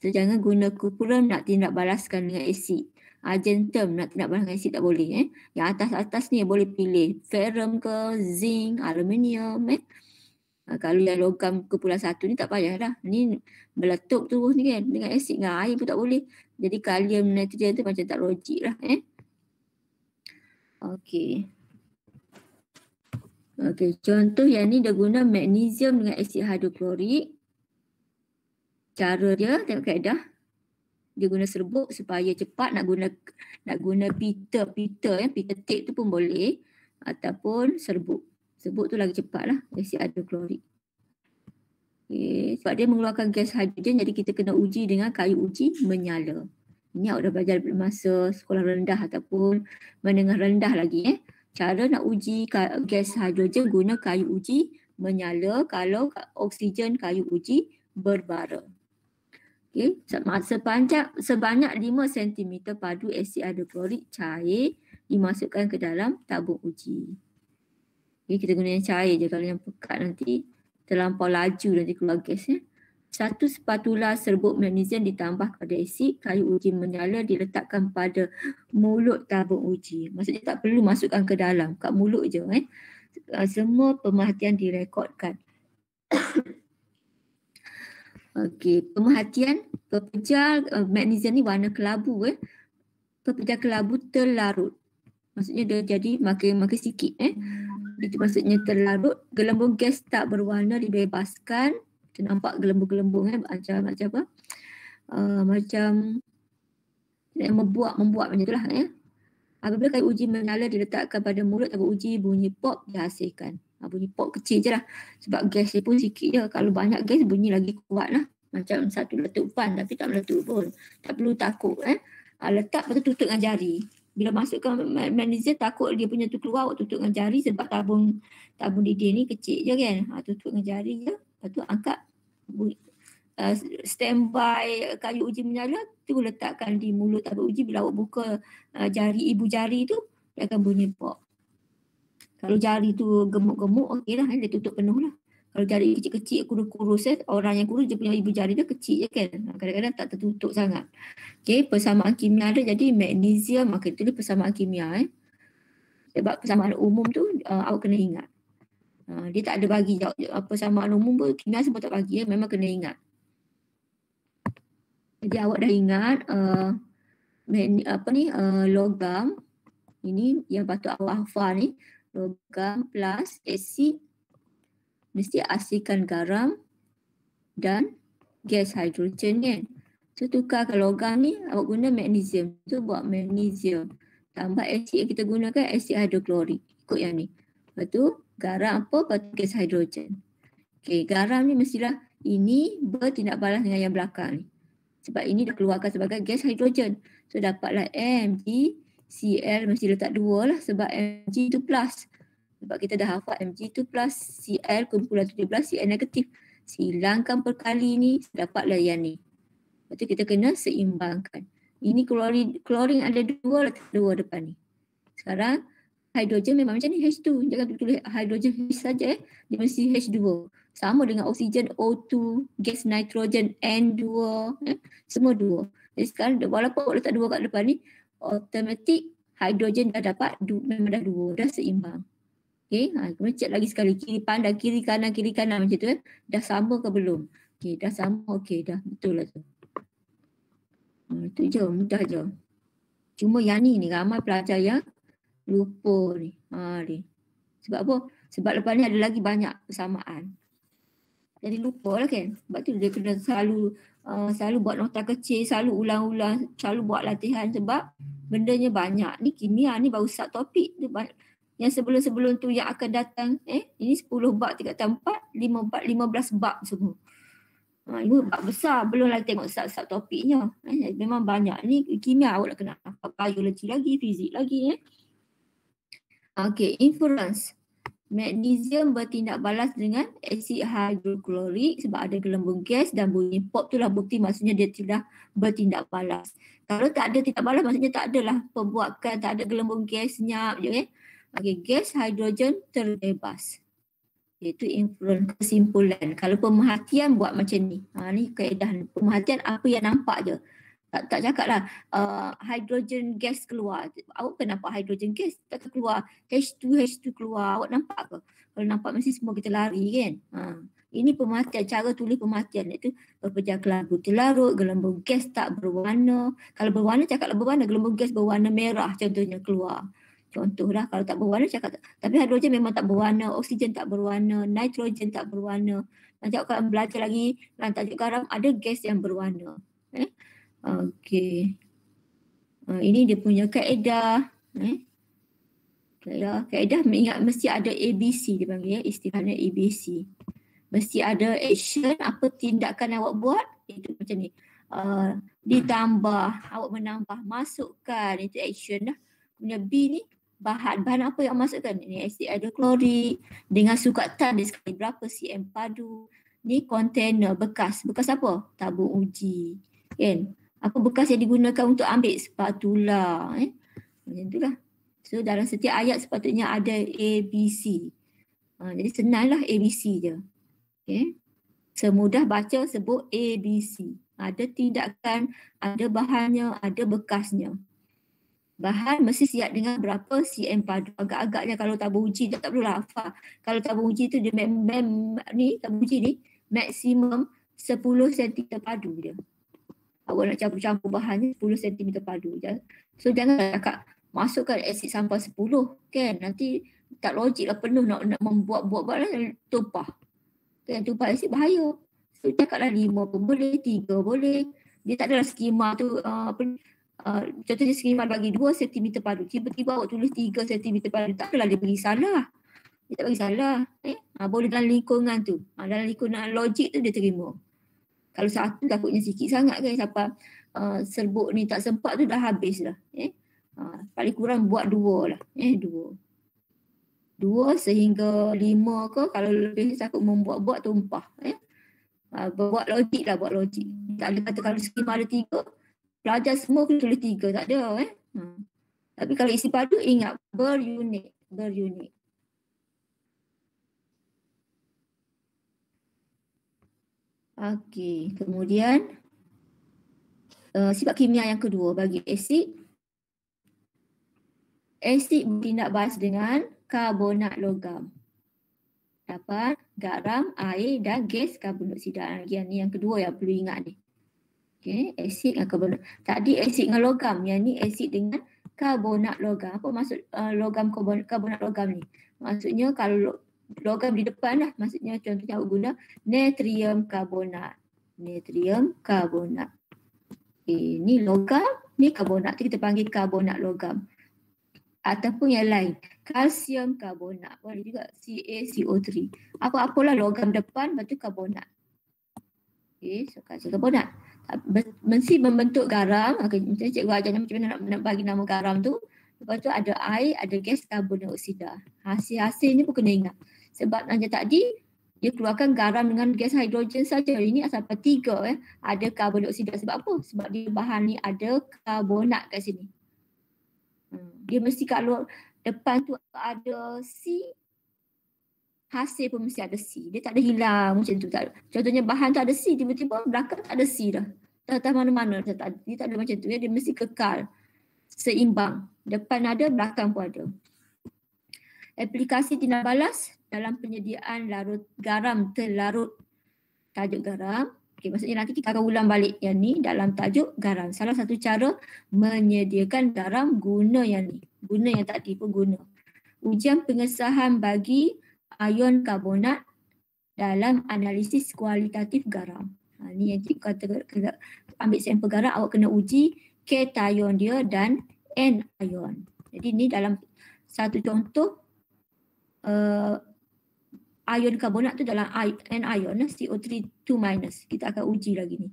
So, jangan guna kuprum nak tindak balaskan dengan asid. Argentum nak tindak balaskan dengan asid tak boleh. Yang atas-atas ni boleh pilih ferrum ke, zinc, aluminium. Kalau yang logam kumpulan 1 ni tak payah dah. Ni meletup terus ni kan. Dengan asid, dengan air pun tak boleh. Jadi kalium nitrogen tu macam tak logik lah. Okey. Okey, contoh yang ni dia guna magnesium dengan asid hidroklorik. Cara dia, tengok kaedah. Dia guna serbuk supaya cepat, nak guna pita tape tu pun boleh, ataupun serbuk. Serbuk tu lagi cepat lah, asid hidroklorik. Okay. Sebab dia mengeluarkan gas hidrogen, jadi kita kena uji dengan kayu uji menyala. Ini awak dah belajar masa sekolah rendah ataupun menengah rendah lagi. Cara nak uji gas hidrogen guna kayu uji menyala kalau oksigen kayu uji berbara. Okay. Sebanyak 5 cm padu asid hidroklorik cair dimasukkan ke dalam tabung uji. Okay, kita guna yang cair je, kalau yang pekat nanti terlampau laju nanti keluar gas. 1 spatula serbuk magnesium ditambah pada asid kayu uji menyala diletakkan pada mulut tabung uji. Maksudnya tak perlu masukkan ke dalam, kat mulut je. Semua pemerhatian direkodkan. Okey, pemerhatian pepejal magnesium ni warna kelabu. Pepejal kelabu terlarut. Maksudnya dia jadi makin sikit. Itu maksudnya terlarut. Gelembung gas tak berwarna dibebaskan. Kita nampak gelembung-gelembung macam apa? Macam membuat macam itulah. Apabila kayu uji menyala diletakkan pada mulut tabung uji, bunyi pop dihasilkan. Bunyi pop kecil je lah. Sebab gas dia pun sikit je. Kalau banyak gas bunyi lagi kuat lah. Macam satu letupan tapi tak meletup pun. Tak perlu takut. Letak lepas tu tutup dengan jari. Bila masukkan magnesium takut dia punya tu keluar, awak tutup dengan jari sebab tabung didih ni kecil je kan. Tutup dengan jari je. Lepas tu angkat. Standby kayu uji menyala tu letakkan di mulut tabung uji. Bila awak buka ibu jari tu dia akan bunyi pop. Kalau jari tu gemuk-gemuk okey lah, dia tutup penuh lah. Kalau jari kecil-kecil kurus-kurus orang yang kurus dia punya ibu jari dia kecil je kan. Kadang-kadang tak tertutup sangat. Okey, persamaan kimia dia jadi magnesium, maka itu dia persamaan kimia. Sebab persamaan umum tu awak kena ingat. Dia tak ada bagi persamaan umum pun kimia semua tak bagi, memang kena ingat. Jadi awak dah ingat logam ini yang patut awak hafal ni, logam plus asid mesti asingkan garam dan gas hidrogen kan. So tukarkan logam ni awak guna magnesium. So buat magnesium tambah asid yang kita gunakan asid hidroklorik. Ikut yang ni. Lepas tu garam apa? Lepas tu gas hidrogen. Okay, garam ni mestilah ini bertindak balas dengan yang belakang ni. Sebab ini dah keluarkan sebagai gas hidrogen. So dapatlah MgCl mesti letak 2 lah sebab Mg itu plus. Sebab kita dah hafal Mg itu plus, Cl kumpulan 17, Cl negatif. Hilangkan perkali ni, dapatlah yang ni. Lepas tu kita kena seimbangkan. Ini klorin ada 2, letak 2 depan ni. Sekarang hidrogen memang macam ni, H2. Jangan tulis hidrogen H saja. Dia mesti H2. Sama dengan oksigen O2, gas nitrogen N2, semua 2. Jadi sekarang walaupun awak letak 2 kat depan ni, automatik hidrogen dah dapat, memang dah 2, dah seimbang. Okay, kemudian cek lagi sekali, kiri pandang, kiri kanan macam tu. Dah sama ke belum? Okay, dah sama, okay, dah betul lah tu. Itu je, mudah je. Cuma yang ni ramai pelajar yang lupa ni. Sebab apa? Sebab lepas ni ada lagi banyak persamaan. Jadi lupa lah kan. Sebab tu dia kena selalu buat nota kecil, selalu ulang-ulang, selalu buat latihan sebab bendanya banyak. Ni kimia ni baru start topik. Yang sebelum-sebelum tu yang akan datang, ini 10 bab tingkatan 4, 15 bab semua. Ini bab besar, belum lagi tengok start topiknya. Memang banyak. Ni kimia awak nak kena biologi lagi, fizik lagi. Okey, inference. Magnesium bertindak balas dengan asid hidroklorik sebab ada gelembung gas dan bunyi pop tu lah bukti maksudnya dia tidak bertindak balas. Kalau tak ada tindak balas maksudnya tak adalah perbuatan, tak ada gelembung gas, senyap je. Okey, gas hidrogen terbebas. Iaitu inference, kesimpulan. Kalau pemerhatian buat macam ni. Ni kaedah pemerhatian apa yang nampak je. Tak cakap lah hidrogen gas keluar. Awak kan nampak hidrogen gas. Tak keluar H2 keluar. Awak nampak ke? Kalau nampak mesti semua kita lari kan. Ini pemerhatian, cara tulis pemerhatian. Iaitu pepejal kelabu terlarut, gelembung gas tak berwarna. Kalau berwarna cakaplah berwarna. Gelembung gas berwarna merah contohnya keluar. Contohlah kalau tak berwarna cakap tapi hidrogen memang tak berwarna, oksigen tak berwarna, nitrogen tak berwarna. Nanti kalau belajar lagi dalam tajuk garam ada gas yang berwarna. Okey. Ini dia punya kaedah. Kaedah mengingat mesti ada ABC dia panggil istilahnya ABC. Mesti ada action, apa tindakan yang awak buat itu macam ni. Ditambah, awak menambah, masukkan itu action dah. Kemudian B ni bahan apa yang masukkan? Ini asid hidroklorik dengan sukatan dia sekali berapa cm padu. Ni kontainer bekas apa? Tabung uji. Kan? Apa bekas yang digunakan untuk ambil spatula. Macam tu lah. So dalam setiap ayat sepatutnya ada ABC. Jadi senanglah ABC je. Okay. Semudah baca sebut ABC. Ada tindakan, ada bahannya, ada bekasnya. Bahan mesti siap dengan berapa cm padu. Agak-agaknya kalau tabung uji tak perlulah hafal. Kalau tabung uji tu dia tabung uji ni maksimum 10 cm padu dia. Awak nak campur-campur bahan ni 10 cm padu je. So jangan cakap masukkan asid sampai 10 kan. Nanti tak logik lah penuh nak membuat-buat lah tumpah. Kan tumpah asid bahaya. So cakaplah 5 pun boleh, 3 boleh. Dia tak adalah skema tu contohnya skema bagi 2 cm padu. Tiba-tiba awak tulis 3 cm padu. Tak adalah dia bagi salah. Dia tak bagi salah. Boleh dalam lingkungan tu. Dalam lingkungan logik tu dia terima. Kalau satu takutnya sikit sangat kan sampai serbuk ni tak sempat tu dah habis lah. Paling kurang buat 2 lah. 2 sehingga 5 ke kalau lebih takut membuat-buat tumpah. Buat logik lah, buat logik. Tak ada kata kalau skema ada 3, pelajar semua kena tulis 3, tak ada. Tapi kalau isi padu ingat berunit. Okey, kemudian sifat kimia yang kedua bagi asid. Asid bertindak bas dengan karbonat logam. Dapat garam, air dan gas karbon dioksida. Yang kedua yang perlu ingat ni. Okey, asid dengan karbonat. Tadi asid dengan logam, yang ni asid dengan karbonat logam. Apa maksud karbonat logam ni? Maksudnya kalau logam di depan lah, maksudnya contohnya awak guna natrium karbonat. Okay, ni logam, ni karbonat tu kita panggil karbonat logam. Ataupun yang lain, kalsium karbonat, boleh juga CaCO3. Apa-apalah logam depan, lepas tu karbonat. Okay, so kalsium karbonat. Mesti membentuk garam. Okay, macam cikgu ajar macam mana nak bagi nama garam tu. Lepas tu ada air, ada gas karbon dioksida. Hasil ni pun kena ingat. Sebab nanya tadi, dia keluarkan garam dengan gas hidrogen saja. Ini asal 3 ada karbon dioksida. Sebab apa? Sebab dia bahan ni ada karbonat kat sini. Dia mesti kalau depan tu ada C, hasil pun mesti ada C. Dia tak ada hilang macam tu. Contohnya bahan tu ada C, tiba-tiba belakang tak ada C dah. Tak tahu mana-mana. Dia tak ada macam tu. Dia mesti kekal. Seimbang. Depan ada, belakang pun ada. Aplikasi tindak balas dalam penyediaan garam terlarut. Tajuk garam. Okay, maksudnya nanti kita akan ulang balik yang ni dalam tajuk garam. Salah satu cara menyediakan garam guna yang ni. Guna yang tadi pun guna. Ujian pengesahan bagi ion karbonat dalam analisis kualitatif garam. Ni yang cikgu kata ambil sampel garam, awak kena uji cation dia dan anion. Jadi ni dalam satu contoh ion karbonat tu dalam anion CO3 2-. Kita akan uji lagi ni.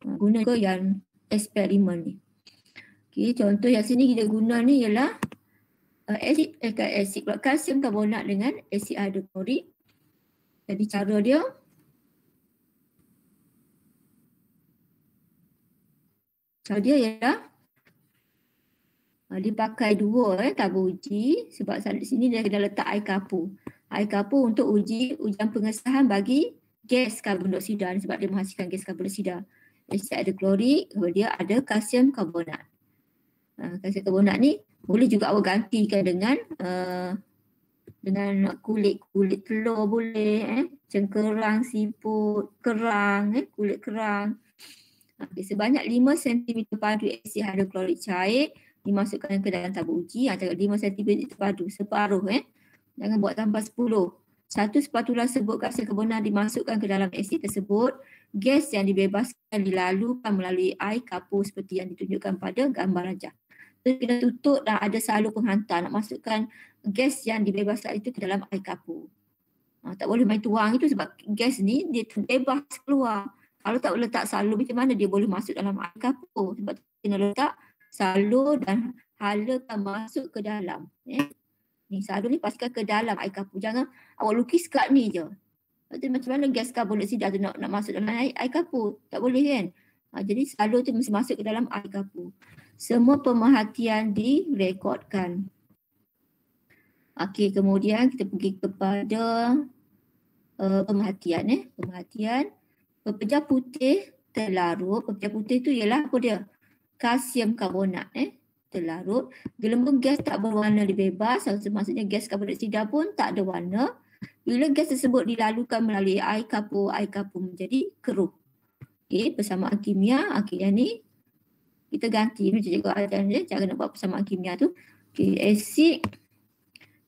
Guna ke yang eksperimen ni. Okay, contoh yang sini kita guna ni ialah asid kalsium karbonat dengan asid hidroklorik. Jadi cara dia ialah dia pakai 2 tabung uji sebab di sini dia kena letak air kapur. Air kapur untuk ujian pengesahan bagi gas karbon dioksida sebab dia menghasilkan gas karbon dioksida. Asid hidroklorik, kemudian ada kalsium karbonat. Kalsium karbonat ni boleh juga awak gantikan dengan kulit telur boleh, cengkerang, siput, kerang, kulit kerang. Sebanyak 5 cm padu asid hidroklorik cair dimasukkan ke dalam tabung uji. Cakap 5 cm terpadu, separuh Jangan buat tambah 10. Satu spatula sebut kalsium karbonat dimasukkan ke dalam asid tersebut. Gas yang dibebaskan dilalukan melalui air kapur seperti yang ditunjukkan pada gambar rajah. So, kita tutup dan ada salur penghantar nak masukkan gas yang dibebaskan itu ke dalam air kapur. Tak boleh main tuang itu sebab gas ni dia bebas keluar. Kalau tak letak salur macam mana dia boleh masuk dalam air kapur? Sebab kena letak salur dan halakan masuk ke dalam. Ni salur ni pastikan ke dalam air kapur. Jangan awak lukis kat ni je. Macam mana gas karbon dioksida tu nak masuk dalam air kapur? Tak boleh kan? Jadi salur tu mesti masuk ke dalam air kapur. Semua pemerhatian direkodkan. Okey, kemudian kita pergi kepada pemerhatian. Pemerhatian. Pepejah putih terlarut. Pepejah putih tu ialah apa dia? Kalsium karbonat. Terlarut. Gelembung gas tak berwarna dibebas. Maksudnya gas karbon dioksida pun tak ada warna. Bila gas tersebut dilalukan melalui air kapur menjadi keruh. Okey, persamaan kimia. Okey, yang ni kita ganti. Macam cikgu ajar je, cara nak buat persamaan kimia tu. Okey,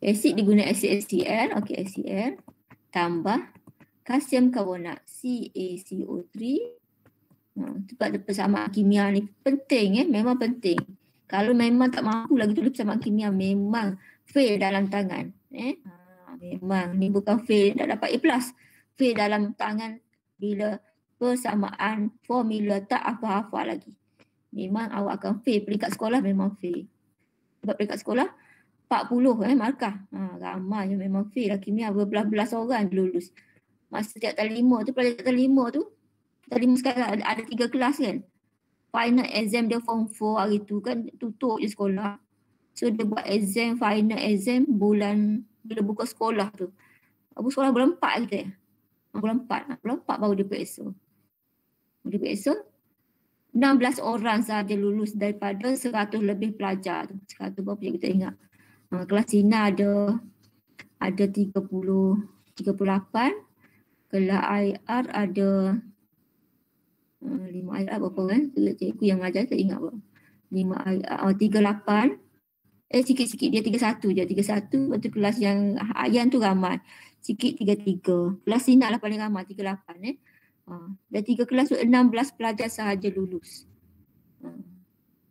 asid diguna asid HCl. Okey, HCl tambah kalsium karbonat CaCO3. Sebab persamaan kimia ni penting memang penting. Kalau memang tak mampu lagi tulis persamaan kimia memang fail dalam tangan. Memang ni bukan fail tak dapat A+. Fail dalam tangan bila persamaan formula tak hafal lagi. Memang awak akan fail. Peringkat sekolah memang fail. Sebab peringkat sekolah 40 markah. Ramai memang fail lah kimia. Berbelas-belas orang lulus. Masa setiap terlima tu, pelajar terlima tu, terlima sekarang ada 3 kelas kan. Final exam dia form 4 hari tu kan tutup je sekolah. So dia buat exam, final exam bulan bila buka sekolah tu. Buka sekolah bulan 4 kita Bulan 4 baru dia periksa. Dia periksa 16 orang sahaja lulus daripada 100 lebih pelajar tu. 100 berapa je kita ingat. Kelas Sina ada 38. Kelas IR ada 5 IR berapa kan? Cikgu yang ajar tak ingat berapa. 5 IR, 38. Sikit-sikit dia 31 je. 31, lepas tu kelas yang Ayan tu ramai. Sikit 33. Kelas Sina lah paling ramai, 38 Dan 3 kelas tu 16 pelajar sahaja lulus.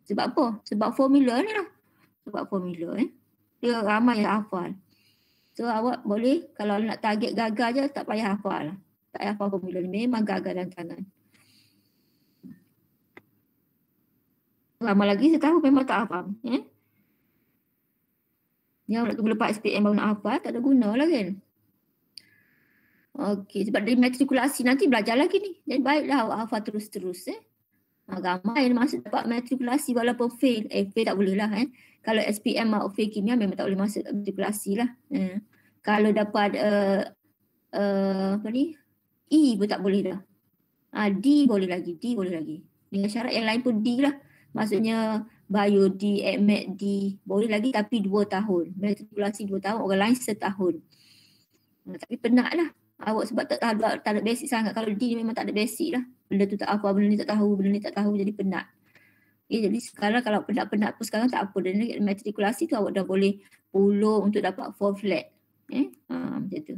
Sebab apa? Sebab formula ni lah. Sebab formula dia ramai yang hafal. So awak boleh kalau nak target gagal je tak payah hafal lah. Tak payah hafal formula ni. Memang gagal dalam tangan. Lama lagi saya tahu memang tak hafal. Yang nak tunggu lepas SPM baru nak hafal tak ada guna lah kan. Okey, sebab dari matrikulasi nanti belajar lagi ni. Jadi baiklah awak hafal terus-terus. Ramai yang masuk dapat matrikulasi walaupun fail. Fail tak boleh lah. Kalau SPM mau fail kimia memang tak boleh masuk matrikulasi lah. Kalau dapat E pun tak boleh dah. D boleh lagi. Dengan syarat yang lain pun D lah. Maksudnya Bio D, AgMed D boleh lagi tapi 2 tahun. Matrikulasi 2 tahun, orang lain setahun. Tapi penat lah. Awak sebab tak ada basic sangat. Kalau D memang tak ada basic lah. Benda tu tak apa, benda ni tak tahu jadi penat. Jadi sekarang kalau penat-penat pun sekarang tak apa. Dan matrikulasi tu awak dah boleh pulung untuk dapat 4 flat. Macam tu.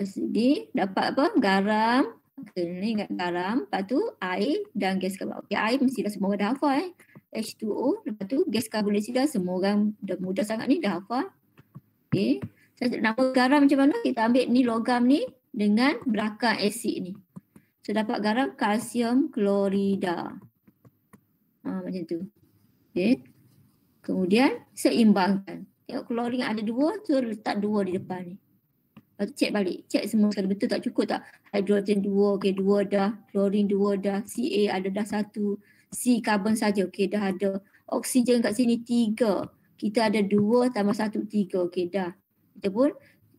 SD dapat apa? Garam. Ni ingat garam. Lepas tu air dan gas karbon. Air mestilah semua orang dah hafal. H2O. Lepas tu gas karbon dioksida semua orang dah mudah sangat ni dah hafal. Nama garam macam mana? Kita ambil ni logam ni dengan belakang asid ni. So dapat garam kalsium klorida. Macam tu. Kemudian seimbangkan. Tengok klorin ada 2, so letak 2 di depan ni. Lepas tu cek balik. Cek semua sekali betul tak cukup tak? Hidrogen 2, okey 2 dah. Klorin 2 dah. Ca ada dah 1. C karbon saja. Okey dah ada. Oksigen kat sini 3. Kita ada 2 tambah 1, 3. Okey dah. Kita pun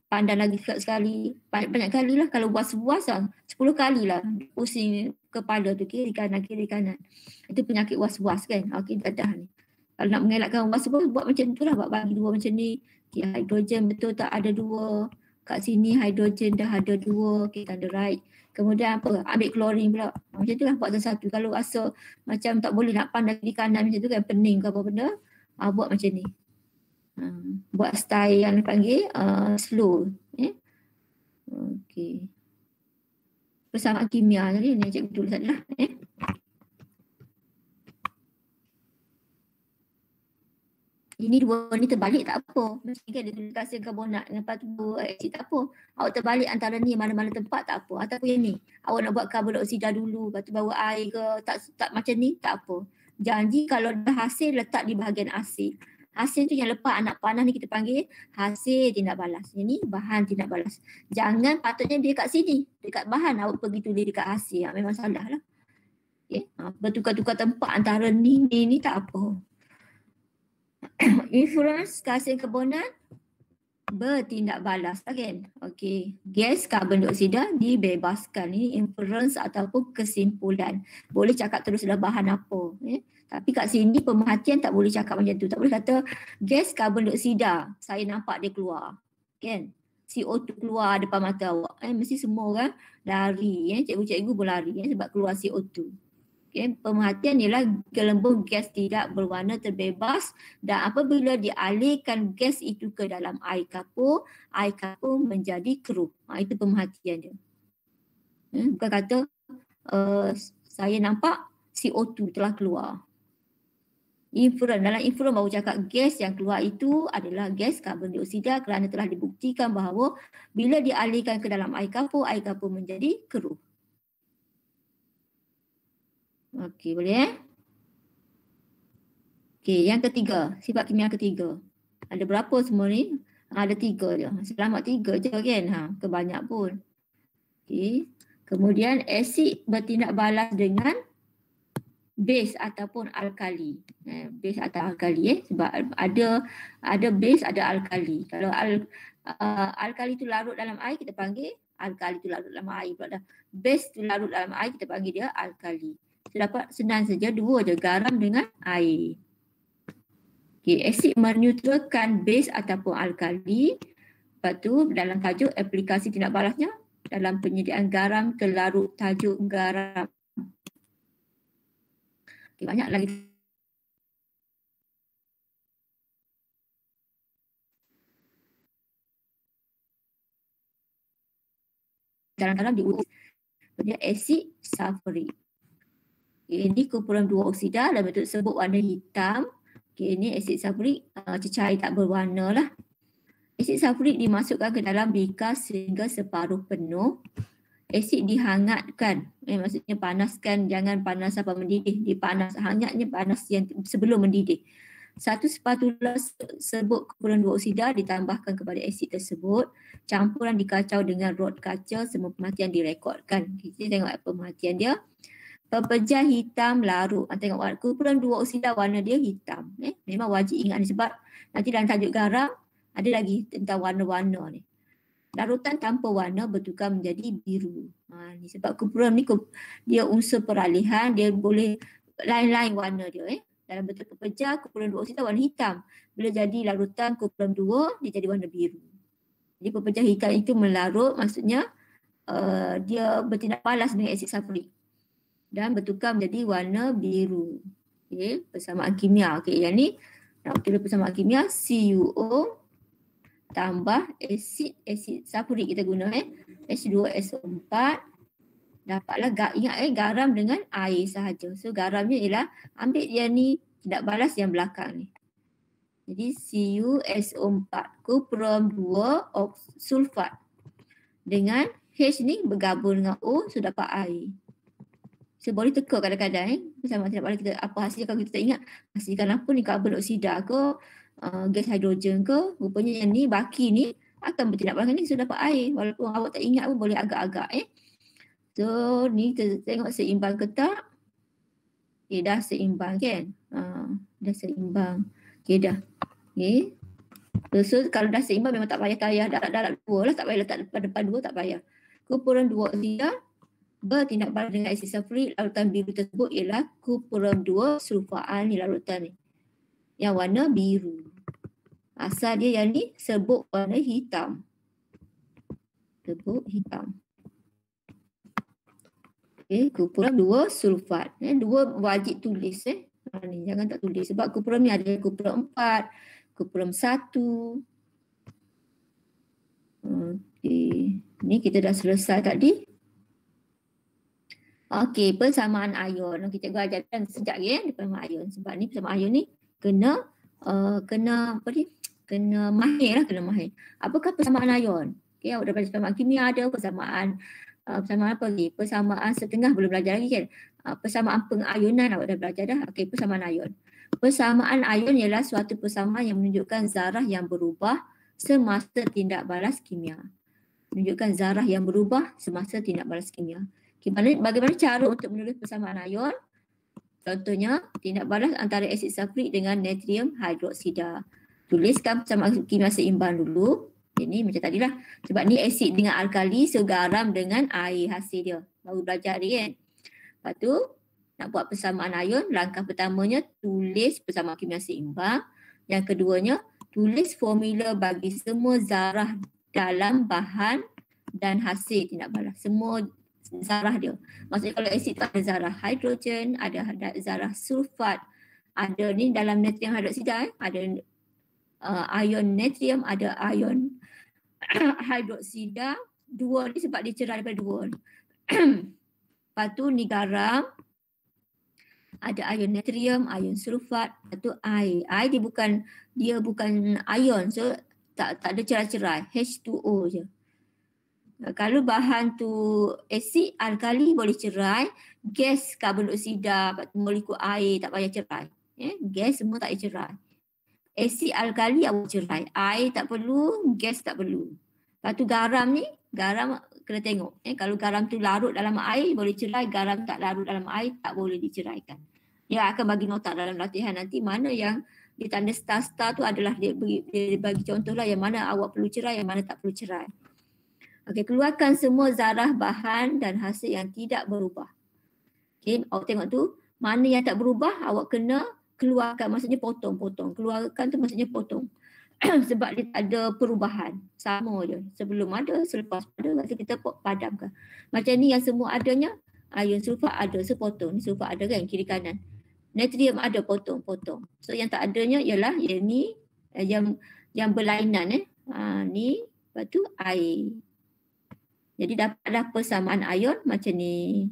pandang lagi sekali. Banyak kali lah. Kalau was-was lah. 10 kali lah. Pusing kepala tu kiri kanan. Itu penyakit was-was kan. Okey dah ni. Kalau nak mengelakkan was-was buat macam tu lah. Buat bagi 2 macam ni. Okay, hidrogen betul tak ada 2. Kat sini hidrogen dah ada 2. Okay, tanda right. Kemudian apa? Ambil klorin pula. Macam tu lah buat satu-satu. Kalau rasa macam tak boleh nak pandang kiri kanan macam tu kan, pening ke apa benda, buat macam ni. Buat style yang dipanggil slow. Okey. Persamaan kimia tadi ni cikgu tulis tadi lah. Ini dua ni terbalik tak apa. Macam kan dia tulis kalsium karbonat, lepas tu aksid tak apa. Awak terbalik antara ni mana-mana tempat tak apa. Ataupun yang ni, awak nak buat karbon dioksida dulu, lepas tu bawa air ke, tak macam ni, tak apa. Janji kalau dah hasil letak di bahagian asid. Hasil tu yang lepas anak panah ni kita panggil hasil tindak balas. Yang ni bahan tindak balas. Jangan patutnya dia kat sini, dekat bahan awak pergi tulis dekat hasil. Memang salah lah. Okay. Bertukar-tukar tempat antara ni tak apa. Influence kalsium karbonat bertindak balas kan. Okey, gas karbon dioksida dibebaskan. Ini inference ataupun kesimpulan. Boleh cakap terus dah bahan apa, tapi kat sini pemerhatian tak boleh cakap macam tu. Tak boleh kata gas karbon dioksida saya nampak dia keluar. Kan? CO2 keluar depan mata awak. Mesti semua orang lari, cikgu-cikgu berlari sebab keluar CO2. Okay. Pemerhatian ialah gelembung gas tidak berwarna terbebas dan apabila dialihkan gas itu ke dalam air kapur menjadi keruh. Itu pemerhatian dia. Bukan kata saya nampak CO2 telah keluar. Dalam inference baru cakap gas yang keluar itu adalah gas karbon dioksida kerana telah dibuktikan bahawa bila dialihkan ke dalam air kapur menjadi keruh. Okey, boleh Okey, yang ketiga, sifat kimia ketiga. Ada berapa semua ni? Ada 3 je. Selamat 3 je kan? Kebanyak pun. Okey. Kemudian asid bertindak balas dengan base ataupun alkali. Base atau alkali sebab ada base ada alkali. Kalau alkali tu larut dalam air kita panggil alkali tu larut dalam air pula dah. Base tu larut dalam air kita panggil dia alkali. Dapat senang saja 2 je, garam dengan air. Okey, asid meneutralkan base ataupun alkali. Lepas tu dalam tajuk aplikasi tindak balasnya dalam penyediaan garam terlarut tajuk garam. Okey, banyak lagi. Dalam garam diutus dia asid sulfurik. Ini kumpulan 2 oksida dalam bentuk sebut warna hitam. Ini asid sulfurik cecair tak berwarna lah. Asid sulfurik dimasukkan ke dalam bikar sehingga separuh penuh. Asid dihangatkan. Maksudnya panaskan, jangan panas sampai mendidih. Dipanas, hangatnya panas yang sebelum mendidih. 1 spatula sebut kumpulan 2 oksida ditambahkan kepada asid tersebut. Campuran dikacau dengan rod kaca, semua pemerhatian direkodkan. Kita tengok pemerhatian dia. Pepejah hitam larut. Tengok kumpulan 2 oksida warna dia hitam. Memang wajib ingat ni sebab nanti dalam tajuk garam ada lagi tentang warna-warna ni. Larutan tanpa warna bertukar menjadi biru. Ni sebab kumpulan ni dia unsur peralihan, dia boleh lain-lain warna dia. Dalam bentuk pepejah kumpulan 2 oksida warna hitam. Bila jadi larutan kumpulan 2 dia jadi warna biru. Jadi pepejah hitam itu melarut maksudnya dia bertindak balas dengan asid sulfurik dan bertukar menjadi warna biru. Okey, persamaan kimia. Okey, yang ni nak tulis persamaan kimia CuO tambah asid sulfurik kita guna H2SO4. Dapatlah ingat garam dengan air sahaja. So garamnya ialah ambil dia ni tindak balas yang belakang ni. Jadi CuSO4 kuprom 2 sulfat dengan H ni bergabung dengan O so dapat air. So boleh teka kadang-kadang bersama tidak boleh kita apa hasil kalau kita tak ingat hasilkan apa ni karbon dioksida ke gas hidrogen ke, rupanya yang ni baki ni akan bertindak balas ni so dapat air walaupun awak tak ingat pun boleh agak-agak So ni kita tengok seimbang ke tak. Okay, dah seimbang kan. Dah seimbang. Okay dah. Okay. So kalau dah seimbang memang tak payah dalam 2 lah, tak payah letak depan 2 tak payah. Kumpulan 2 oksida bertindak balas dengan asid sulfurik, larutan biru tersebut ialah kuprom 2 sulfaan ni larutan ni. Yang warna biru. Asal dia yang ni sebut warna hitam. Sebut hitam. Kupuram 2 sulfat. 2 wajib tulis. Ni jangan tak tulis sebab kupuram ni ada kupuram 4, kupuram 1. Okey, ni kita dah selesai tadi. Okey, persamaan ion. Okey, cikgu ajarkan sekejap lagi persamaan ion sebab ni persamaan ion ni kena apa ni? Kena mahir lah, kena mahir. Apakah persamaan ion? Okey, awak dah belajar persamaan kimia, ada persamaan apa lagi? Persamaan setengah belum belajar lagi kan? Persamaan pengayunan awak dah belajar dah. Okey, persamaan ion. Persamaan ion ialah suatu persamaan yang menunjukkan zarah yang berubah semasa tindak balas kimia. Menunjukkan zarah yang berubah semasa tindak balas kimia. Okay, bagaimana cara untuk menulis persamaan ion? Contohnya, tindak balas antara asid sulfurik dengan natrium hidroksida. Tuliskan persamaan kimia seimbang dulu. Ini macam tadi lah. Sebab ni asid dengan alkali, so garam dengan air hasil dia. Baru belajar ni kan. Lepas tu, nak buat persamaan ion, langkah pertamanya tulis persamaan kimia seimbang. Yang keduanya, tulis formula bagi semua zarah dalam bahan dan hasil tindak balas. Semua zarah dia. Maksudnya kalau asid tu ada zarah hidrogen, ada zarah sulfat, ada ni dalam natrium hidroksida, ada ion natrium, ada ion hidroksida. 2 ni sebab dia cerai daripada 2. Lepas tu ni garam, ada ion natrium, ion sulfat, lepas tu air. Air dia bukan ion, so tak ada cerai-cerai, H2O je. Kalau bahan tu asid alkali boleh cerai, gas karbon dioksida, molekul air tak payah cerai. Gas semua tak payah cerai. Asid alkali awak cerai, air tak perlu, gas tak perlu. Lepas tu garam ni, garam kena tengok. Kalau garam tu larut dalam air boleh cerai, garam tak larut dalam air tak boleh diceraikan. Dia akan bagi nota dalam latihan nanti mana yang ditanda star-star tu adalah dia bagi contoh lah yang mana awak perlu cerai, yang mana tak perlu cerai. Okey, keluarkan semua zarah bahan dan hasil yang tidak berubah. Okey, awak tengok tu, mana yang tak berubah awak kena keluarkan, maksudnya potong-potong. Keluarkan tu maksudnya potong. Sebab dia tak ada perubahan. Sama je. Sebelum ada, selepas ada, kita padamkan. Macam ni yang semua adanya, ion sulfat ada, sepotong. Ni sulfat ada kan, kiri kanan. Natrium ada, potong-potong. So yang tak adanya ialah yang ni, yang berlainan. Ni, lepas tu air. Jadi dapatlah persamaan ion macam ni.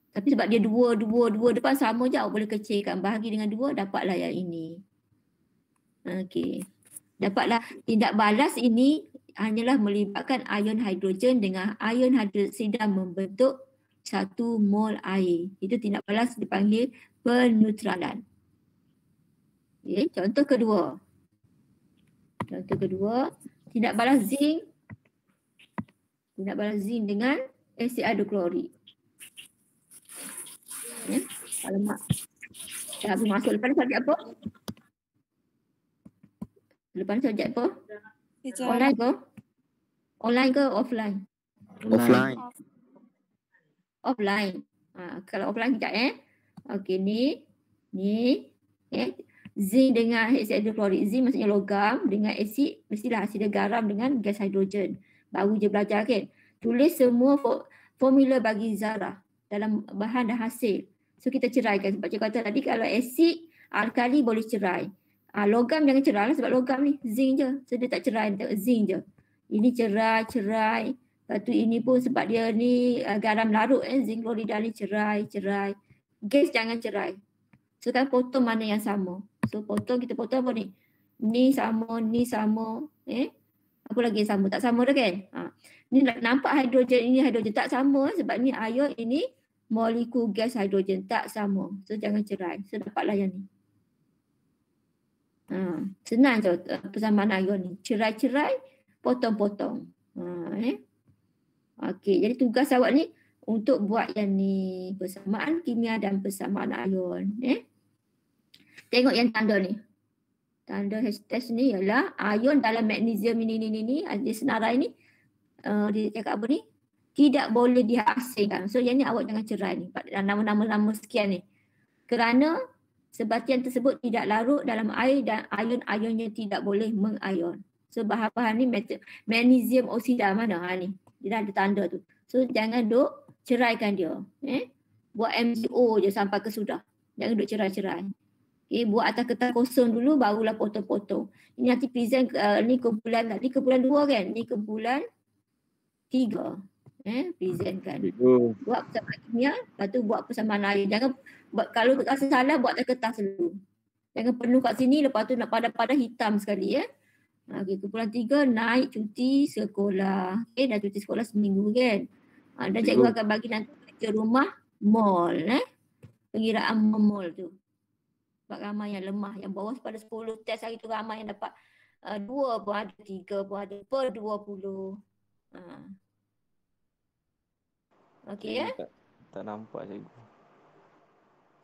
Tapi sebab dia dua depan sama je, awak boleh kecilkan. Bahagi dengan 2, dapatlah yang ini. Okey. Dapatlah tindak balas ini hanyalah melibatkan ion hidrogen dengan ion hidroksida membentuk 1 mol air. Itu tindak balas dipanggil peneutralan. Okay. Contoh kedua. Tindak balas zinc. Tindak balas zinc dengan asid hidroklorik. Alamak. Dah habis masuk. Lepas ni subjek apa? Lepas ni subjek apa? Online ke? Online ke offline? Offline. Offline. Kalau offline sekejap Okey, ni zinc dengan asid hidroklorik. Zinc maksudnya logam dengan asid, mestilah asid garam dengan gas hidrogen. Baru je belajar kan. Tulis semua formula bagi zarah dalam bahan dan hasil. So kita ceraikan. Sebab cikgu kata tadi kalau asid alkali boleh cerai. Logam jangan cerai lah sebab logam ni zinc je. So dia tak cerai, zinc je. Ini cerai. Lepas tu ini pun sebab dia ni garam larut zinc klorida ni cerai. Gas jangan cerai. So kan potong mana yang sama. So kita potong apa ni? Ni sama. Apa lagi yang sama? Tak sama dah kan? Ni nampak hidrogen, ini hidrogen tak sama sebab ni ion, ini molekul gas hidrogen tak sama. So jangan cerai. So dapatlah yang ni. Senang je persamaan ion ni. Cerai-cerai, potong-potong. Okey, jadi tugas awak ni untuk buat yang ni. Persamaan kimia dan persamaan ion. Tengok yang tanda ni. Tanda hashtag ni ialah ion dalam magnesium ini ada senarai ni. Dia cakap apa ni? Tidak boleh dihasilkan. So yang ni awak jangan cerai ni. Nama-nama sekian ni. Kerana sebatian tersebut tidak larut dalam air dan ion-ionnya tidak boleh mengion. So bahan-bahan ni magnesium oksida mana? Ni. Dia dah ada tanda tu. So jangan duk ceraikan dia. Buat MGO je sampai ke sudah. Jangan duk cerai-cerai. Okay, buat atas kertas kosong dulu barulah potong-potong. Ini nanti present ni ke bulan 2 kan? Ni ke bulan 3. Present kan. Buat persamaan kimia, lepas tu buat persamaan air. Jangan kalau rasa salah buat atas kertas dulu. Jangan penuh kat sini lepas tu nak padah-padah hitam sekali ya. Okay, kumpulan 3 naik cuti sekolah. Okay, dah cuti sekolah seminggu kan. Dan cikgu akan bagi nanti ke rumah mall. Pengiraan mall tu. Sebab ramai yang lemah. Yang bawah pada 10 test hari tu ramai yang dapat 2 pun ada, 3 pun ada, per 20. Okey ya. Tak nampak cikgu.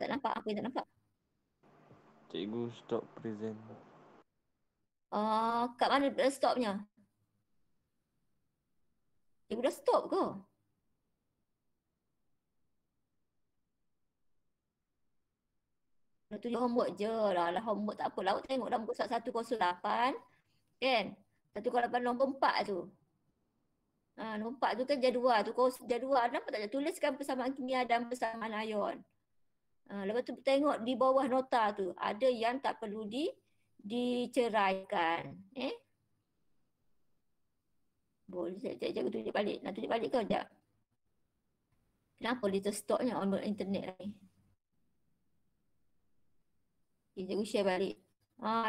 Tak nampak? Apa yang tak nampak? Cikgu stop present. Kat mana stopnya? Cikgu dah stop ke? Dah tunjuk homework je lah. Homework tak apa. Awak tengok dah muka surat 108. Kan? 108 nombor 4 tu. Nombor 4 tu kan jadual tu. Jadual nampak tak? Tuliskan persamaan kimia dan persamaan ion. Lepas tu tengok di bawah nota tu. Ada yang tak perlu diceraikan. Boleh cikgu tunjuk balik. Nak tunjuk balik ke sekejap? Kenapa little stopnya on internet ni? Okay, cikgu share balik.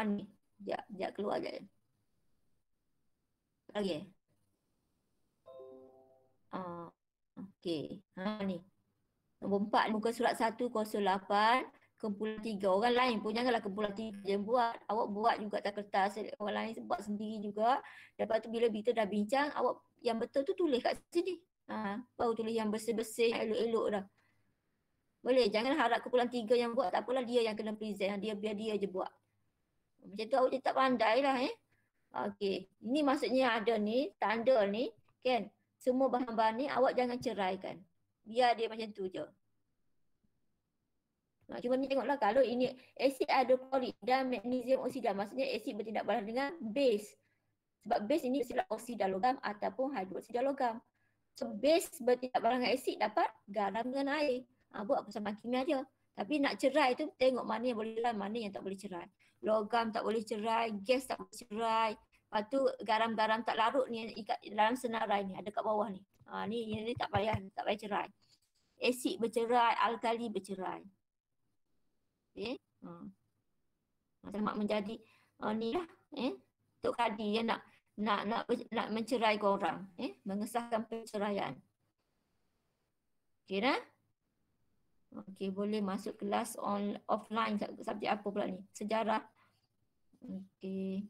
Ni. Sekejap keluar sekejap. Okay. Okay. Ni. Nombor 4 muka surat 108 kumpulan 3. Orang lain pun janganlah kumpulan 3 je buat. Awak buat juga atas kertas. Orang lain buat sendiri juga. Lepas tu bila kita dah bincang, awak yang betul tu tulis kat sini. Baru tulis yang bersih-bersih, elok-elok dah. Boleh, jangan harap kumpulan 3 yang buat. Tak apalah dia yang kena present. Biar dia je buat. Macam tu awak je tak pandai lah. Okey. Ini maksudnya ada ni, tanda ni. Kan? Semua bahan-bahan ni awak jangan ceraikan. Biar dia macam tu je. Cuma ni tengoklah kalau ini asid hidroklorik dan magnesium oksida. Maksudnya asid bertindak balas dengan base. Sebab base ini bersifat oksida logam ataupun hidroksida logam. So base bertindak balas dengan asid dapat garam dengan air. Buat persamaan kimia dia. Tapi nak cerai tu tengok mana yang boleh cerai, mana yang tak boleh cerai. Logam tak boleh cerai, gas tak boleh cerai. Lepas tu garam-garam tak larut ni ikat dalam senarai ni ada kat bawah ni. Ni tak payah cerai. Asid bercerai, alkali bercerai. Okay. Sama menjadi ni lah. Tok Kadi yang nak menceraikan orang. Mengesahkan perceraian. Okay dah? Okay, boleh masuk kelas offline. Subjek apa pula ni? Sejarah. Okay.